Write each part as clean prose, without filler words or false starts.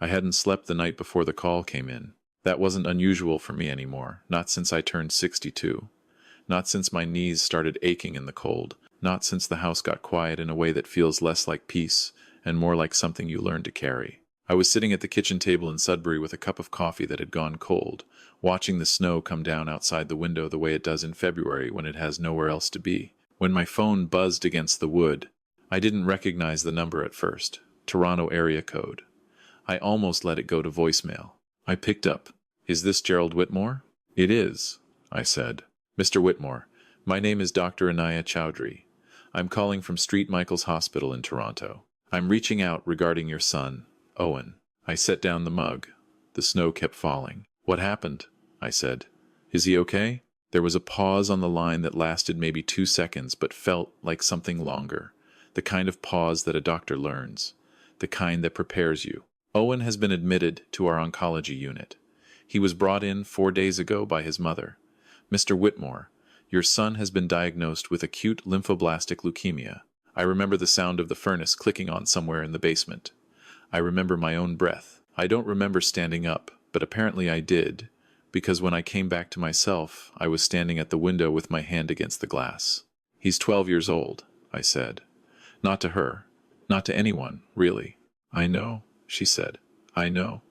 I hadn't slept the night before the call came in. That wasn't unusual for me anymore, not since I turned 62. Not since my knees started aching in the cold. Not since the house got quiet in a way that feels less like peace and more like something you learn to carry. I was sitting at the kitchen table in Sudbury with a cup of coffee that had gone cold, watching the snow come down outside the window the way it does in February when it has nowhere else to be. When my phone buzzed against the wood, I didn't recognize the number at first. Toronto area code. I almost let it go to voicemail. I picked up. "Is this Gerald Whitmore?" "It is," I said. "Mr. Whitmore, my name is Dr. Anaya Chowdhury. I'm calling from St. Michael's Hospital in Toronto. I'm reaching out regarding your son, Owen." I set down the mug. The snow kept falling. "What happened?" I said. "Is he okay?" There was a pause on the line that lasted maybe 2 seconds but felt like something longer. The kind of pause that a doctor learns. The kind that prepares you. "Owen has been admitted to our oncology unit. He was brought in 4 days ago by his mother. Mr. Whitmore, your son has been diagnosed with acute lymphoblastic leukemia." I remember the sound of the furnace clicking on somewhere in the basement. I remember my own breath. I don't remember standing up, but apparently I did, because when I came back to myself, I was standing at the window with my hand against the glass. "He's 12 years old," I said. Not to her. Not to anyone, really. "I know," she said. "I know.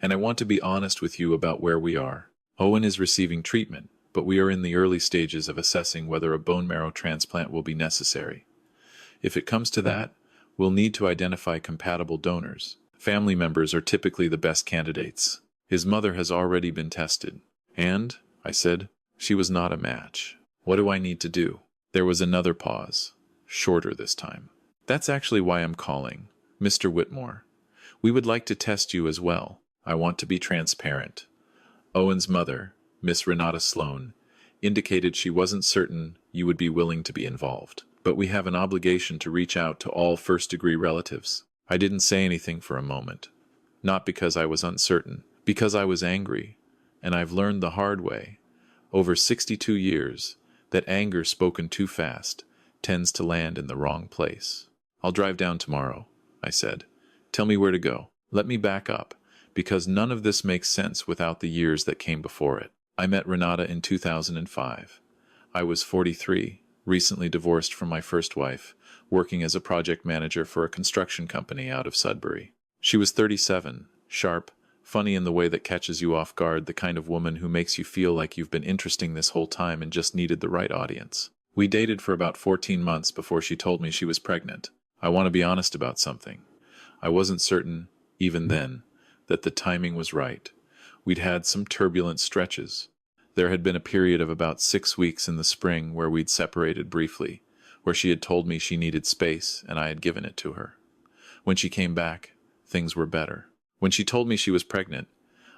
And I want to be honest with you about where we are. Owen is receiving treatment, but we are in the early stages of assessing whether a bone marrow transplant will be necessary. If it comes to that, we'll need to identify compatible donors. Family members are typically the best candidates. His mother has already been tested. And," I said, "she was not a match. What do I need to do?" There was another pause, shorter this time. "That's actually why I'm calling, Mr. Whitmore. We would like to test you as well. I want to be transparent. Owen's mother, Miss Renata Sloan, indicated she wasn't certain you would be willing to be involved. But we have an obligation to reach out to all first-degree relatives." I didn't say anything for a moment. Not because I was uncertain, because I was angry. And I've learned the hard way, over 62 years, that anger spoken too fast tends to land in the wrong place. "I'll drive down tomorrow," I said. "Tell me where to go." Let me back up, because none of this makes sense without the years that came before it. I met Renata in 2005. I was 43. Recently divorced from my first wife, working as a project manager for a construction company out of Sudbury. She was 37, sharp, funny in the way that catches you off guard, the kind of woman who makes you feel like you've been interesting this whole time and just needed the right audience. We dated for about 14 months before she told me she was pregnant. I want to be honest about something. I wasn't certain, even then, that the timing was right. We'd had some turbulent stretches. There had been a period of about 6 weeks in the spring where we'd separated briefly, where she had told me she needed space and I had given it to her. When she came back, things were better. When she told me she was pregnant,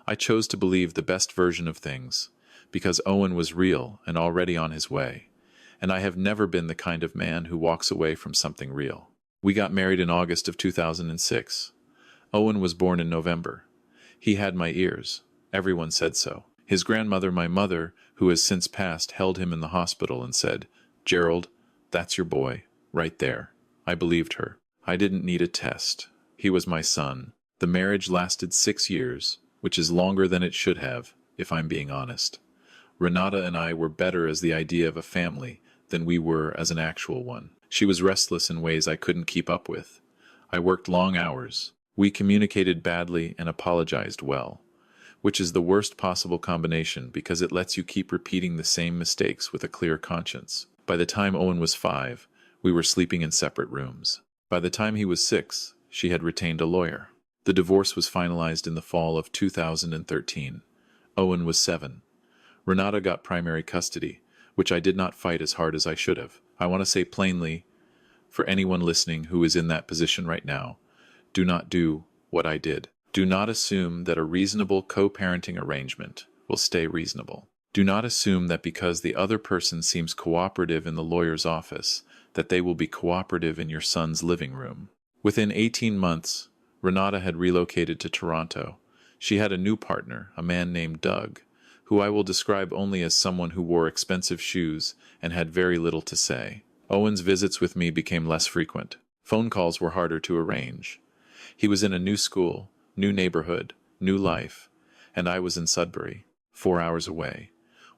I chose to believe the best version of things, because Owen was real and already on his way, and I have never been the kind of man who walks away from something real. We got married in August of 2006. Owen was born in November. He had my ears. Everyone said so. His grandmother, my mother, who has since passed, held him in the hospital and said, "Gerald, that's your boy, right there." I believed her. I didn't need a test. He was my son. The marriage lasted 6 years, which is longer than it should have, if I'm being honest. Renata and I were better as the idea of a family than we were as an actual one. She was restless in ways I couldn't keep up with. I worked long hours. We communicated badly and apologized well, which is the worst possible combination because it lets you keep repeating the same mistakes with a clear conscience. By the time Owen was 5, we were sleeping in separate rooms. By the time he was 6, she had retained a lawyer. The divorce was finalized in the fall of 2013. Owen was 7. Renata got primary custody, which I did not fight as hard as I should have. I want to say plainly, for anyone listening who is in that position right now, do not do what I did. Do not assume that a reasonable co-parenting arrangement will stay reasonable. Do not assume that because the other person seems cooperative in the lawyer's office, that they will be cooperative in your son's living room. Within 18 months, Renata had relocated to Toronto. She had a new partner, a man named Doug, who I will describe only as someone who wore expensive shoes and had very little to say. Owen's visits with me became less frequent. Phone calls were harder to arrange. He was in a new school, new neighborhood, new life, and I was in Sudbury, 4 hours away,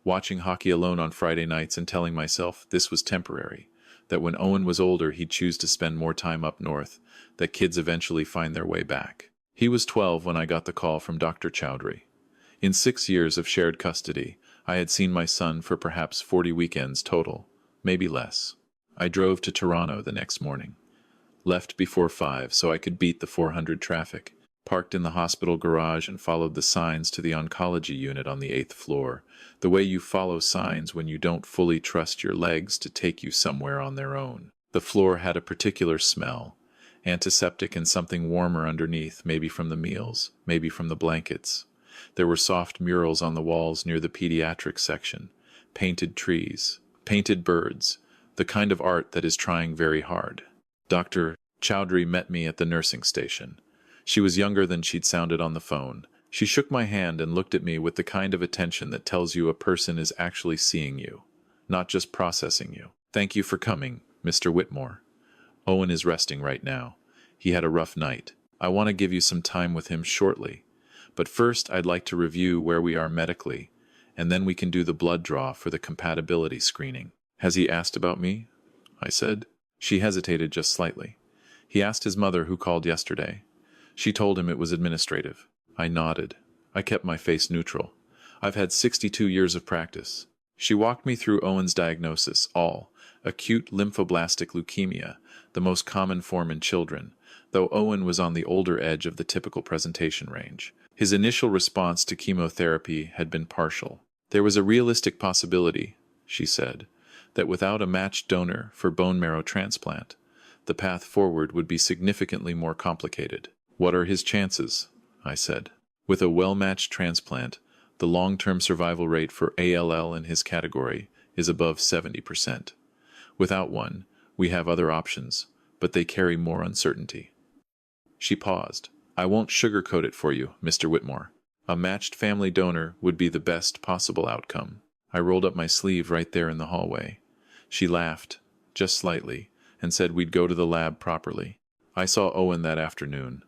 watching hockey alone on Friday nights and telling myself this was temporary, that when Owen was older he'd choose to spend more time up north, that kids eventually find their way back. He was 12 when I got the call from Dr. Chowdhury. In 6 years of shared custody, I had seen my son for perhaps 40 weekends total, maybe less. I drove to Toronto the next morning. Left before 5 so I could beat the 400 traffic, parked in the hospital garage and followed the signs to the oncology unit on the 8th floor, the way you follow signs when you don't fully trust your legs to take you somewhere on their own. The floor had a particular smell, antiseptic and something warmer underneath, maybe from the meals, maybe from the blankets. There were soft murals on the walls near the pediatric section, painted trees, painted birds, the kind of art that is trying very hard. Dr. Chowdhury met me at the nursing station. She was younger than she'd sounded on the phone. She shook my hand and looked at me with the kind of attention that tells you a person is actually seeing you, not just processing you. "Thank you for coming, Mr. Whitmore. Owen is resting right now. He had a rough night. I want to give you some time with him shortly. But first I'd like to review where we are medically, and then we can do the blood draw for the compatibility screening." "Has he asked about me?" I said. She hesitated just slightly. "He asked his mother who called yesterday. She told him it was administrative." I nodded. I kept my face neutral. "I've had 62 years of practice." She walked me through Owen's diagnosis, all acute lymphoblastic leukemia, the most common form in children, though Owen was on the older edge of the typical presentation range. His initial response to chemotherapy had been partial. There was a realistic possibility, she said, that without a matched donor for bone marrow transplant, the path forward would be significantly more complicated. "What are his chances?" I said. "With a well-matched transplant, the long-term survival rate for ALL in his category is above 70%. Without one, we have other options, but they carry more uncertainty." She paused. "I won't sugarcoat it for you, Mr. Whitmore. A matched family donor would be the best possible outcome." I rolled up my sleeve right there in the hallway. She laughed, just slightly, and said we'd go to the lab properly. I saw Owen that afternoon.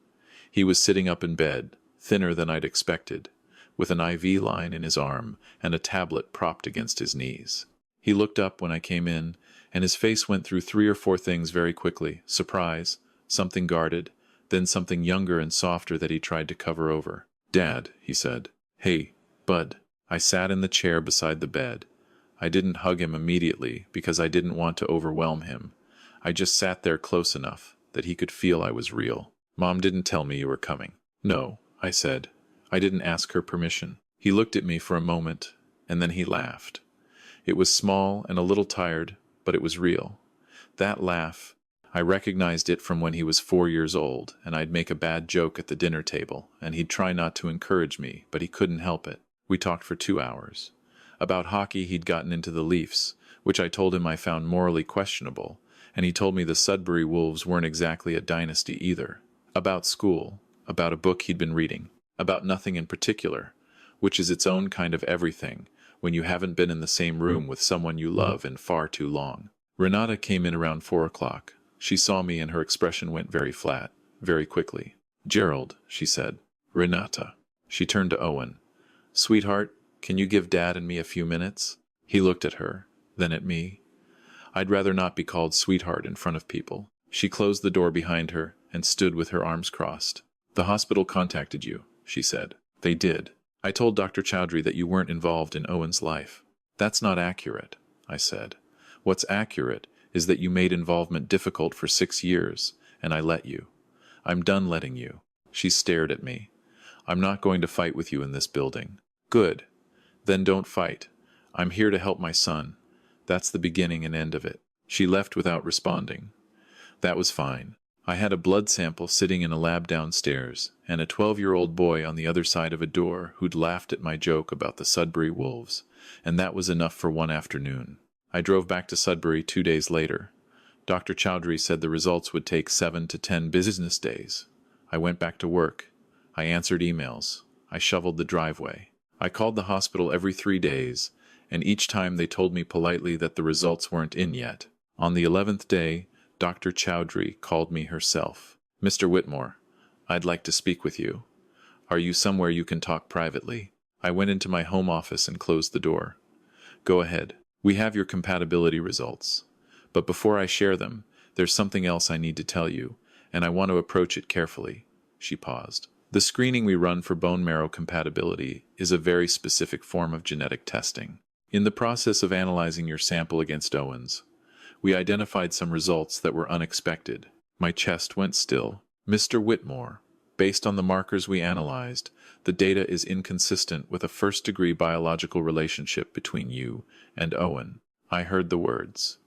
He was sitting up in bed, thinner than I'd expected, with an IV line in his arm and a tablet propped against his knees. He looked up when I came in, and his face went through 3 or 4 things very quickly: surprise, something guarded, then something younger and softer that he tried to cover over. "Dad," he said. "Hey, bud." I sat in the chair beside the bed. I didn't hug him immediately because I didn't want to overwhelm him. I just sat there close enough that he could feel I was real. "Mom didn't tell me you were coming." "No," I said. I didn't ask her permission. He looked at me for a moment, and then he laughed. It was small and a little tired, but it was real. That laugh, I recognized it from when he was 4 years old, and I'd make a bad joke at the dinner table, and he'd try not to encourage me, but he couldn't help it. We talked for 2 hours. About hockey he'd gotten into the Leafs, which I told him I found morally questionable, and he told me the Sudbury Wolves weren't exactly a dynasty either. About school, about a book he'd been reading, about nothing in particular, which is its own kind of everything when you haven't been in the same room with someone you love in far too long. Renata came in around 4 o'clock. She saw me and her expression went very flat, very quickly. "Gerald," she said. "Renata." She turned to Owen. "Sweetheart, can you give Dad and me a few minutes?" He looked at her, then at me. I'd rather not be called sweetheart in front of people. She closed the door behind her and stood with her arms crossed. "The hospital contacted you," she said. "They did. I told Dr. Chowdhury that you weren't involved in Owen's life." "That's not accurate," I said. "What's accurate is that you made involvement difficult for 6 years, and I let you. I'm done letting you." She stared at me. "I'm not going to fight with you in this building." "Good. Then don't fight. I'm here to help my son. That's the beginning and end of it." She left without responding. That was fine. I had a blood sample sitting in a lab downstairs, and a 12-year-old boy on the other side of a door who'd laughed at my joke about the Sudbury Wolves, and that was enough for one afternoon. I drove back to Sudbury 2 days later. Dr. Chowdhury said the results would take 7 to 10 business days. I went back to work. I answered emails. I shoveled the driveway. I called the hospital every 3 days, and each time they told me politely that the results weren't in yet. On the 11th day, Dr. Chowdhury called me herself. "Mr. Whitmore, I'd like to speak with you." Are you somewhere you can talk privately? I went into my home office and closed the door. Go ahead. We have your compatibility results. But before I share them, there's something else I need to tell you, and I want to approach it carefully. She paused. The screening we run for bone marrow compatibility is a very specific form of genetic testing. In the process of analyzing your sample against Owen's, we identified some results that were unexpected. My chest went still. Mr. Whitmore, based on the markers we analyzed, the data is inconsistent with a first-degree biological relationship between you and Owen. I heard the words.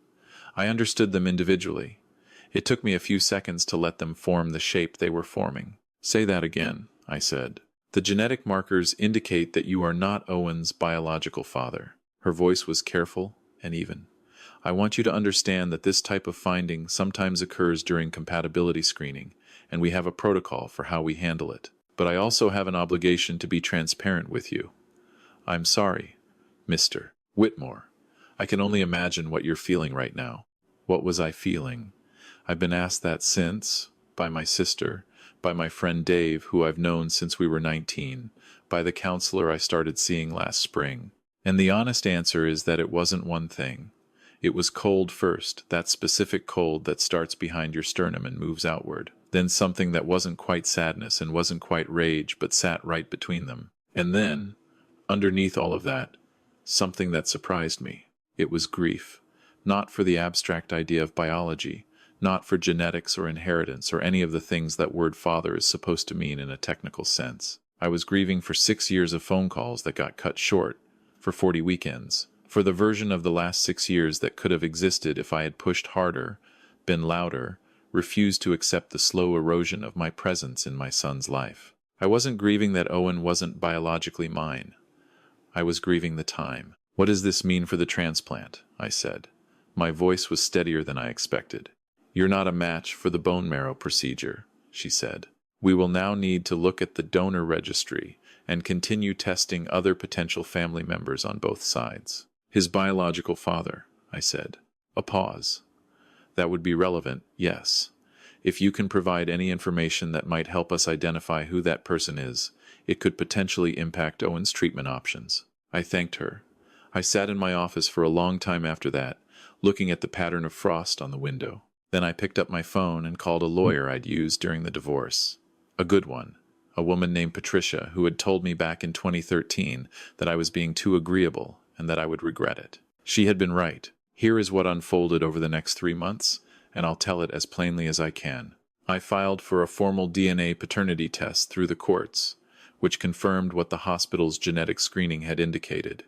I understood them individually. It took me a few seconds to let them form the shape they were forming. Say that again, I said. The genetic markers indicate that you are not Owen's biological father. Her voice was careful and even. I want you to understand that this type of finding sometimes occurs during compatibility screening, and we have a protocol for how we handle it. But I also have an obligation to be transparent with you. I'm sorry, Mr. Whitmore. I can only imagine what you're feeling right now. What was I feeling? I've been asked that since, by my sister, by my friend Dave, who I've known since we were 19, by the counselor I started seeing last spring. And the honest answer is that it wasn't one thing. It was cold first, that specific cold that starts behind your sternum and moves outward. Then something that wasn't quite sadness and wasn't quite rage, but sat right between them. And then, underneath all of that, something that surprised me. It was grief. Not for the abstract idea of biology, not for genetics or inheritance or any of the things that word father is supposed to mean in a technical sense. I was grieving for 6 years of phone calls that got cut short, for 40 weekends, for the version of the last 6 years that could have existed if I had pushed harder, been louder, refused to accept the slow erosion of my presence in my son's life. I wasn't grieving that Owen wasn't biologically mine. I was grieving the time. What does this mean for the transplant? I said. My voice was steadier than I expected. You're not a match for the bone marrow procedure, she said. We will now need to look at the donor registry and continue testing other potential family members on both sides. His biological father, I said. A pause. That would be relevant, yes. If you can provide any information that might help us identify who that person is, it could potentially impact Owen's treatment options. I thanked her. I sat in my office for a long time after that, looking at the pattern of frost on the window. Then I picked up my phone and called a lawyer I'd used during the divorce. A good one. A woman named Patricia, who had told me back in 2013 that I was being too agreeable and that I would regret it. She had been right. Here is what unfolded over the next 3 months, and I'll tell it as plainly as I can. I filed for a formal DNA paternity test through the courts, which confirmed what the hospital's genetic screening had indicated.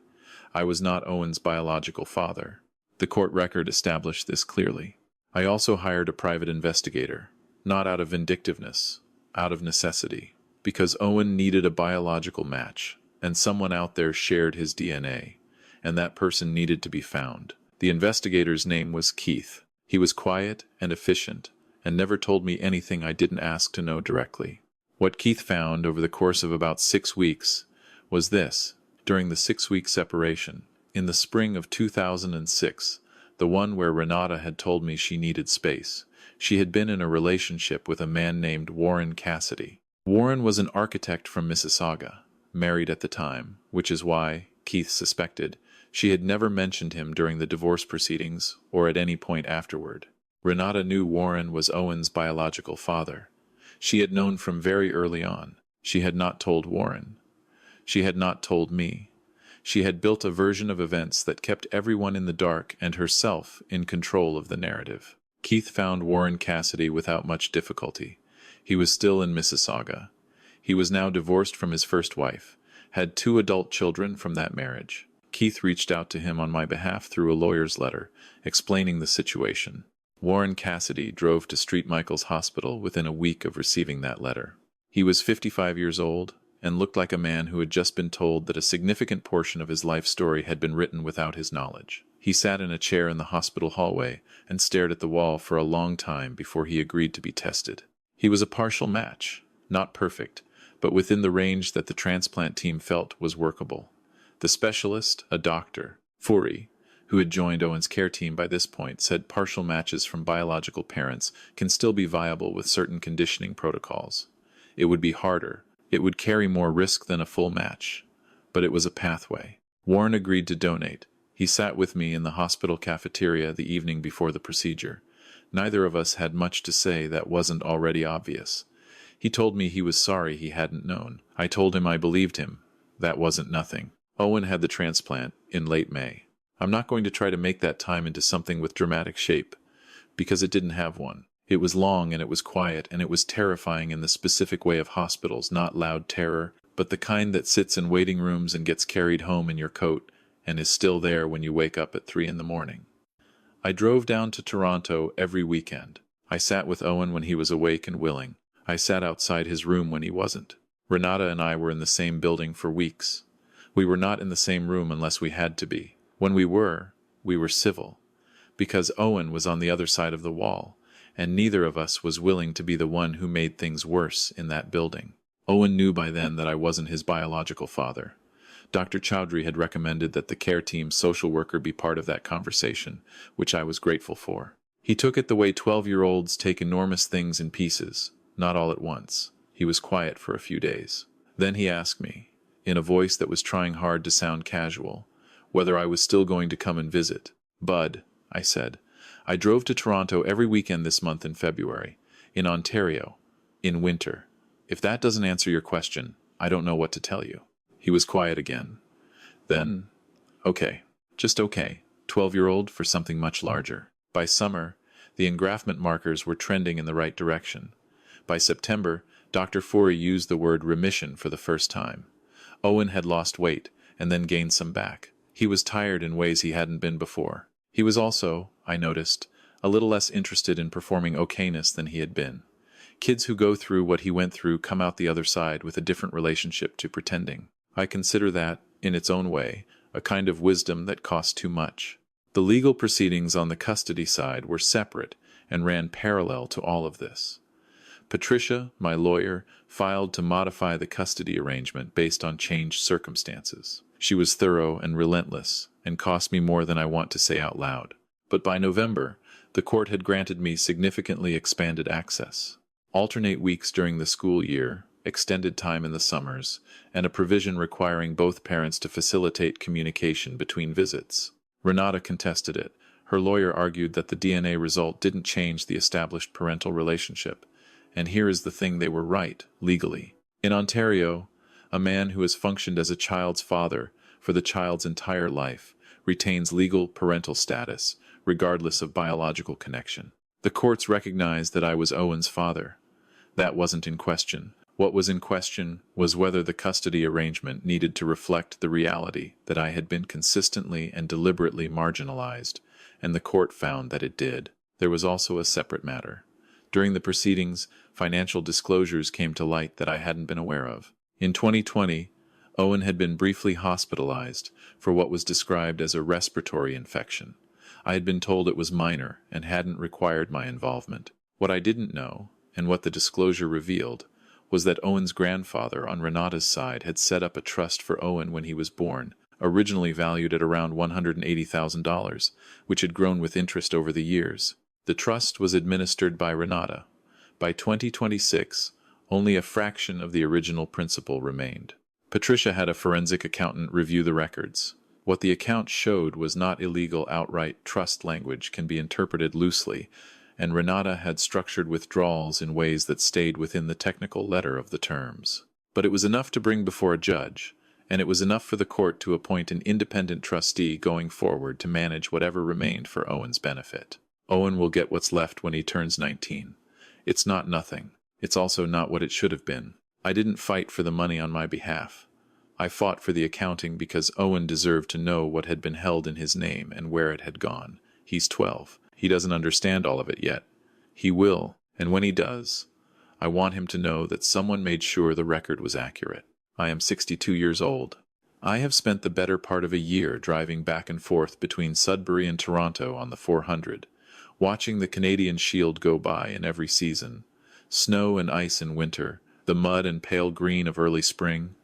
I was not Owen's biological father. The court record established this clearly. I also hired a private investigator, not out of vindictiveness, out of necessity, because Owen needed a biological match, and someone out there shared his DNA, and that person needed to be found. The investigator's name was Keith. He was quiet and efficient, and never told me anything I didn't ask to know directly. What Keith found over the course of about 6 weeks was this. During the 6-week separation, in the spring of 2006, the one where Renata had told me she needed space, she had been in a relationship with a man named Warren Cassidy. Warren was an architect from Mississauga, married at the time, which is why, Keith suspected, she had never mentioned him during the divorce proceedings or at any point afterward. Renata knew Warren was Owen's biological father. She had known from very early on. She had not told Warren. She had not told me. She had built a version of events that kept everyone in the dark and herself in control of the narrative. Keith found Warren Cassidy without much difficulty. He was still in Mississauga. He was now divorced from his first wife, had 2 adult children from that marriage. Keith reached out to him on my behalf through a lawyer's letter, explaining the situation. Warren Cassidy drove to St. Michael's Hospital within a week of receiving that letter. He was 55 years old and looked like a man who had just been told that a significant portion of his life story had been written without his knowledge. He sat in a chair in the hospital hallway and stared at the wall for a long time before he agreed to be tested. He was a partial match, not perfect, but within the range that the transplant team felt was workable. The specialist, a doctor, Furi, who had joined Owen's care team by this point, said partial matches from biological parents can still be viable with certain conditioning protocols. It would be harder, It would carry more risk than a full match, but it was a pathway. Warren agreed to donate. He sat with me in the hospital cafeteria the evening before the procedure. Neither of us had much to say that wasn't already obvious. He told me he was sorry he hadn't known. I told him I believed him. That wasn't nothing. Owen had the transplant in late May. I'm not going to try to make that time into something with dramatic shape, because it didn't have one. It was long and it was quiet and it was terrifying in the specific way of hospitals, not loud terror, but the kind that sits in waiting rooms and gets carried home in your coat and is still there when you wake up at 3 in the morning. I drove down to Toronto every weekend. I sat with Owen when he was awake and willing. I sat outside his room when he wasn't. Renata and I were in the same building for weeks. We were not in the same room unless we had to be. When we were civil. Because Owen was on the other side of the wall, and neither of us was willing to be the one who made things worse in that building. Owen knew by then that I wasn't his biological father. Dr. Chowdhury had recommended that the care team's social worker be part of that conversation, which I was grateful for. He took it the way 12-year-olds take enormous things in pieces, not all at once. He was quiet for a few days. Then he asked me, in a voice that was trying hard to sound casual, whether I was still going to come and visit. Bud, I said, I drove to Toronto every weekend this month in February, in Ontario, in winter. If that doesn't answer your question, I don't know what to tell you. He was quiet again. Then, okay, just okay, 12-year-old for something much larger. By summer, the engraftment markers were trending in the right direction. By September, Dr. Forey used the word remission for the first time. Owen had lost weight and then gained some back. He was tired in ways he hadn't been before. He was also, I noticed, a little less interested in performing okayness than he had been. Kids who go through what he went through come out the other side with a different relationship to pretending. I consider that, in its own way, a kind of wisdom that costs too much. The legal proceedings on the custody side were separate and ran parallel to all of this. Patricia, my lawyer, filed to modify the custody arrangement based on changed circumstances. She was thorough and relentless, and cost me more than I want to say out loud. But by November, the court had granted me significantly expanded access. Alternate weeks during the school year, extended time in the summers, and a provision requiring both parents to facilitate communication between visits. Renata contested it. Her lawyer argued that the DNA result didn't change the established parental relationship. And here is the thing, they were right, legally. In Ontario, a man who has functioned as a child's father for the child's entire life retains legal parental status, regardless of biological connection. The courts recognized that I was Owen's father. That wasn't in question. What was in question was whether the custody arrangement needed to reflect the reality that I had been consistently and deliberately marginalized, and the court found that it did. There was also a separate matter. During the proceedings, financial disclosures came to light that I hadn't been aware of. In 2020, Owen had been briefly hospitalized for what was described as a respiratory infection. I had been told it was minor and hadn't required my involvement. What I didn't know, and what the disclosure revealed, was that Owen's grandfather on Renata's side had set up a trust for Owen when he was born, originally valued at around $180,000, which had grown with interest over the years. The trust was administered by Renata. By 2026, only a fraction of the original principal remained. Patricia had a forensic accountant review the records. What the account showed was not illegal outright. Trust language can be interpreted loosely, and Renata had structured withdrawals in ways that stayed within the technical letter of the terms. But it was enough to bring before a judge, and it was enough for the court to appoint an independent trustee going forward to manage whatever remained for Owen's benefit. Owen will get what's left when he turns 19. It's not nothing. It's also not what it should have been. I didn't fight for the money on my behalf. I fought for the accounting because Owen deserved to know what had been held in his name and where it had gone. He's 12. He doesn't understand all of it yet. He will, and when he does, I want him to know that someone made sure the record was accurate. I am 62 years old. I have spent the better part of a year driving back and forth between Sudbury and Toronto on the 400, watching the Canadian Shield go by in every season, snow and ice in winter, the mud and pale green of early spring,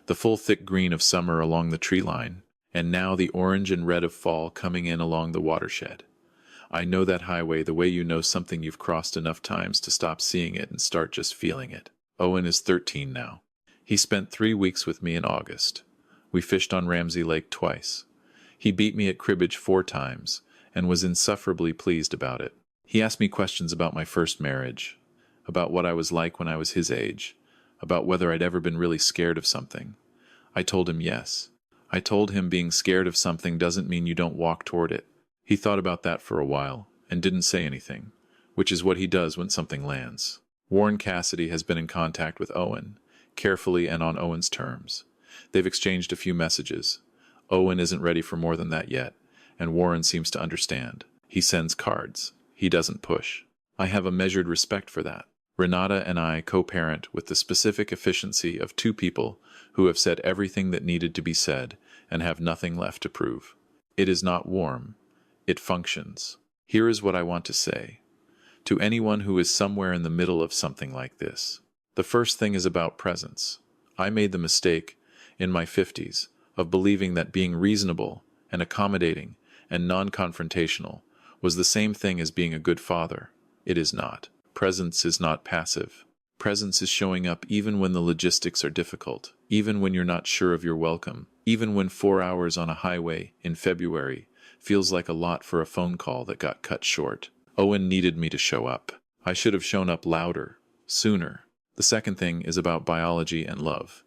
the full thick green of summer along the tree line, and now the orange and red of fall coming in along the watershed. I know that highway the way you know something you've crossed enough times to stop seeing it and start just feeling it. Owen is 13 now. He spent 3 weeks with me in August. We fished on Ramsey Lake twice. He beat me at cribbage 4 times, and was insufferably pleased about it. He asked me questions about my first marriage, about what I was like when I was his age, about whether I'd ever been really scared of something. I told him yes. I told him being scared of something doesn't mean you don't walk toward it. He thought about that for a while, and didn't say anything, which is what he does when something lands. Warren Cassidy has been in contact with Owen, carefully and on Owen's terms. They've exchanged a few messages. Owen isn't ready for more than that yet, and Warren seems to understand. He sends cards. He doesn't push. I have a measured respect for that. Renata and I co-parent with the specific efficiency of 2 people who have said everything that needed to be said and have nothing left to prove. It is not warm. It functions. Here is what I want to say to anyone who is somewhere in the middle of something like this. The first thing is about presence. I made the mistake, in my 50s, of believing that being reasonable and accommodating and non-confrontational was the same thing as being a good father. It is not. Presence is not passive. Presence is showing up even when the logistics are difficult, even when you're not sure of your welcome, even when 4 hours on a highway in February feels like a lot for a phone call that got cut short. Owen needed me to show up. I should have shown up louder, sooner. The second thing is about biology and love.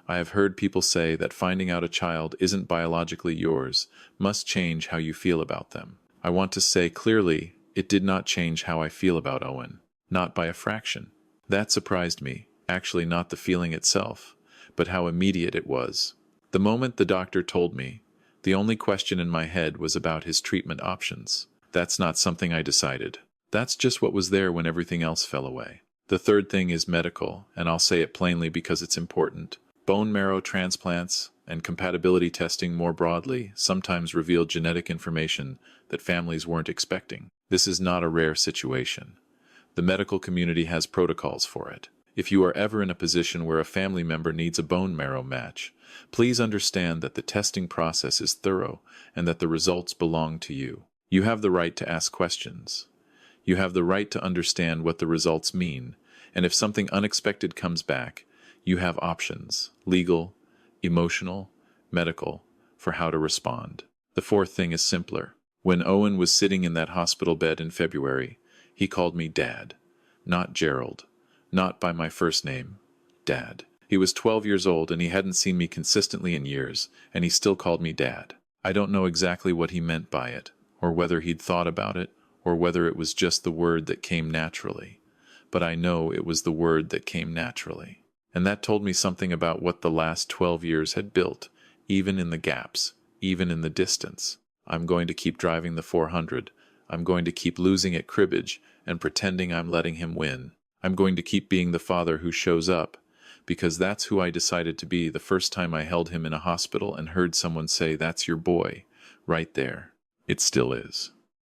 I have heard people say that finding out a child isn't biologically yours must change how you feel about them. I want to say clearly, it did not change how I feel about Owen. Not by a fraction. That surprised me, actually not the feeling itself, but how immediate it was. The moment the doctor told me, the only question in my head was about his treatment options. That's not something I decided. That's just what was there when everything else fell away. The third thing is medical, and I'll say it plainly because it's important. Bone marrow transplants and compatibility testing more broadly sometimes reveal genetic information that families weren't expecting. This is not a rare situation. The medical community has protocols for it. If you are ever in a position where a family member needs a bone marrow match, please understand that the testing process is thorough and that the results belong to you. You have the right to ask questions. You have the right to understand what the results mean, and if something unexpected comes back, you have options, legal, emotional, medical, for how to respond. The fourth thing is simpler. When Owen was sitting in that hospital bed in February, he called me Dad, not Gerald, not by my first name, Dad. He was 12 years old and he hadn't seen me consistently in years, and he still called me Dad. I don't know exactly what he meant by it, or whether he'd thought about it, or whether it was just the word that came naturally. But I know it was the word that came naturally. And that told me something about what the last 12 years had built, even in the gaps, even in the distance. I'm going to keep driving the 400. I'm going to keep losing at cribbage and pretending I'm letting him win. I'm going to keep being the father who shows up, because that's who I decided to be the first time I held him in a hospital and heard someone say, "That's your boy," right there. It still is.